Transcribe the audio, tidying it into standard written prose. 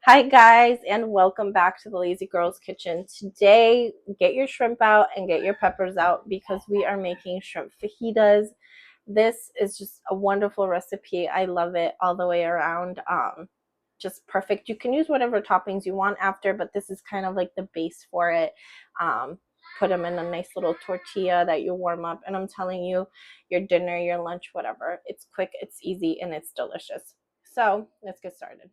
Hi guys, and welcome back to the Lazy Girls Kitchen. Today, get your shrimp out and get your peppers out because we are making shrimp fajitas. This is just a wonderful recipe. I love it all the way around. Just perfect. You can use whatever toppings you want after, but this is kind of like the base for it. Put them in a nice little tortilla that you warm up, and I'm telling you, your dinner, your lunch, whatever. It's quick, it's easy, and it's delicious. So let's get started.